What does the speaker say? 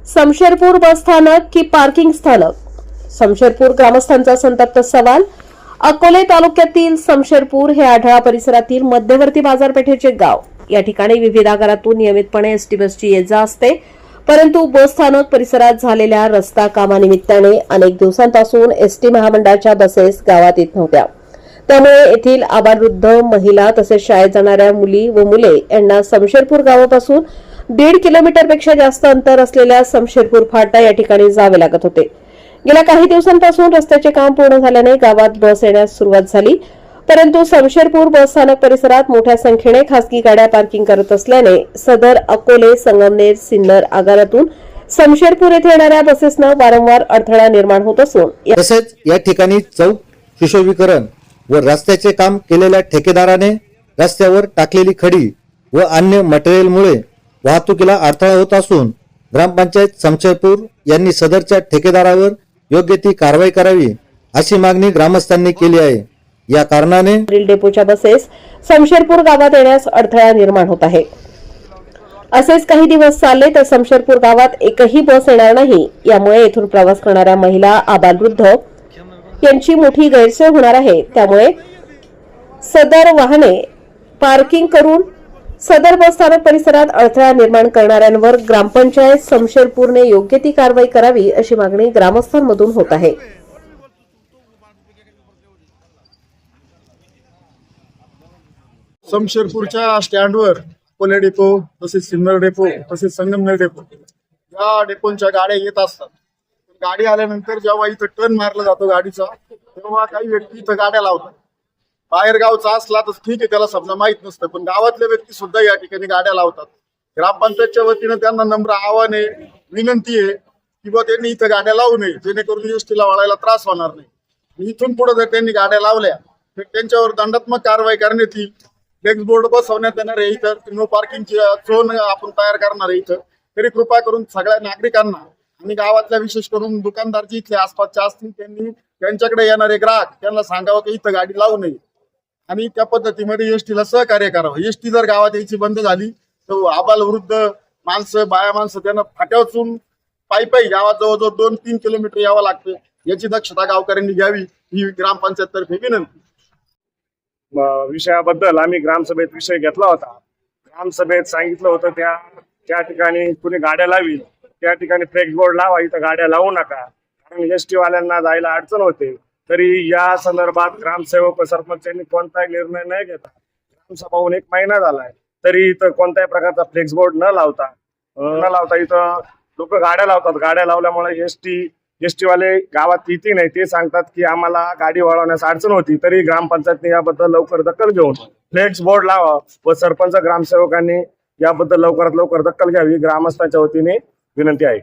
समशेरपूर बस स्थानक की पार्किंग स्थानक? समशेरपूर ग्रामस्थांचा संतप्त सवाल। अकोले तालुक्यातील समशेरपूर हे आढळा परिसरातील मध्यवर्ती बाजारपेठेचे गाव। या ठिकाणी विविध आगारातून नियमितपणे एसटी बसची ये जा असते, परंतु बस स्थानक परिसरात झालेल्या रस्ता कामानिमित्ताने अनेक दिवसांपासून एसटी महामंडळाच्या बसेस गावात येत नव्हत्या। त्यामुळे येथील आबालवृद्ध, महिला तसेच शाळेत जाणाऱ्या मुली व मुले यांना समशेरपूर गावापासून 1.5 किलोमीटरपेक्षा जास्त अंतर असलेल्या समशेरपूर फाटा या ठिकाणी जावे लागत होते। गेल्या काही दिवसांपासून रस्त्याचे काम पूर्ण झाल्याने गावात बस येण्यास सुरुवात झाली, परंतु समशेरपूर बस स्थानक परिसरात मोठ्या संख्येने खासगी गाड्या पार्किंग करत असल्याने सदर अकोले, संगमनेर, सिन्नर आगारातून समशेरपूर येथे येणाऱ्या बसेसना वारंवार अडथळा निर्माण होत असून तसेच या ठिकाणी चौक सुशोभीकरण व रस्त्याचे काम केलेल्या ठेकेदाराने रस्त्यावर टाकलेली खडी व अन्य मटेरियलमुळे वाहतुकीला अडथळा होत असून ग्रामपंचायत समशेरपूर यांनी सदरच्या ठेकेदारावर योग्य ती कारवाई करावी अशी मागणी ग्रामस्थांनी केली आहे। या कारणाने डेपोच्या बसेस समशेरपूर गावात येण्यास अडथळा निर्माण होत आहे। असेच काही दिवस चालले तर समशेरपूर गावात एकही बस येणार नाही। यामुळे येथून प्रवास करणाऱ्या महिला, आबालवृद्ध यांची मोठी गैरसोय होणार आहे। त्यामुळे सदर वाहने पार्किंग करून सदर बस स्थानक परिसरात अडथळा निर्माण करणाऱ्यांवर ग्रामपंचायत समशेरपूरने योग्य ती कारवाई करावी अशी मागणी ग्रामस्थांमधून होत आहे। समशेरपूरच्या स्टँडवर अकोले डेपो, तसेच सिन्नर डेपो, तसेच संगमनेर डेपो या डेपोंच्या गाड्या येत असतात। गाडी आल्यानंतर जेव्हा इथं टर्न मारला जातो गाडीचा, तेव्हा काही व्यक्ती इथं गाड्या लावतात। बाहेर गावचा असला तर ठीक आहे, त्याला समजा माहित नसतं, पण गावातले व्यक्ती सुद्धा या ठिकाणी गाड्या लावतात। ग्रामपंचायतच्या वतीनं त्यांना नम्र आव्हान आहे, विनंती आहे की बा त्यांनी इथं गाड्या लावू नये, जेणेकरून एसटीला वळायला त्रास होणार नाही। इथून पुढे जर त्यांनी गाड्या लावल्या तर त्यांच्यावर दंडात्मक कारवाई करण्यात येईल। फ्लेक्स बोर्ड बसवण्यात येणार आहे, इथं नो पार्किंगची झोन आपण तयार करणार आहे इथं। तरी कृपा करून सगळ्या नागरिकांना आणि गावातल्या विशेष करून दुकानदार जे इथले आसपासचे असतील त्यांनी त्यांच्याकडे येणारे ग्राहक त्यांना सांगावं की इथं गाडी लावू नये आणि त्या पद्धतीमध्ये एसटीला सहकार्य करावं। एसटी जर गावात यायची बंद झाली तर आबालवृद्ध माणसं, बाया माणसं त्यांना फाट्यावरून पायी गावात जवळजवळ 2-3 किलोमीटर यावं लागतं। याची दक्षता गावकऱ्यांनी घ्यावी ही ग्रामपंचायत तर्फे विनंती। विषयाबद्दल आम्ही ग्रामसभेत विषय घेतला होता। ग्रामसभेत सांगितलं होतं त्या ठिकाणी कुणी गाड्या लावी त्या ठिकाणी फ्लेक्स बोर्ड लावा, इथं गाड्या लावू नका, कारण एसटी वाल्यांना जायला अडचण होते। तरी या संदर्भात ग्रामसेवक व सरपंच यांनी कोणताही निर्णय न घेता ग्रामसभा होऊन 1 महिना झालाय, तरी इथं कोणत्याही प्रकारचा फ्लेक्स बोर्ड न लावता इथं लोक गाड्या लावतात। गाड्या लावल्यामुळे एसटी वाले गावात येते नाही, ते सांगतात की आम्हाला गाडी वळवण्यास अडचण होती। तरी ग्रामपंचायतने याबद्दल लवकर दखल घेऊन फ्लेक्स बोर्ड लावा व सरपंच, ग्रामसेवकांनी याबद्दल लवकरात लवकर दखल घ्यावी, ग्रामस्थांच्या वतीने विनंती आहे।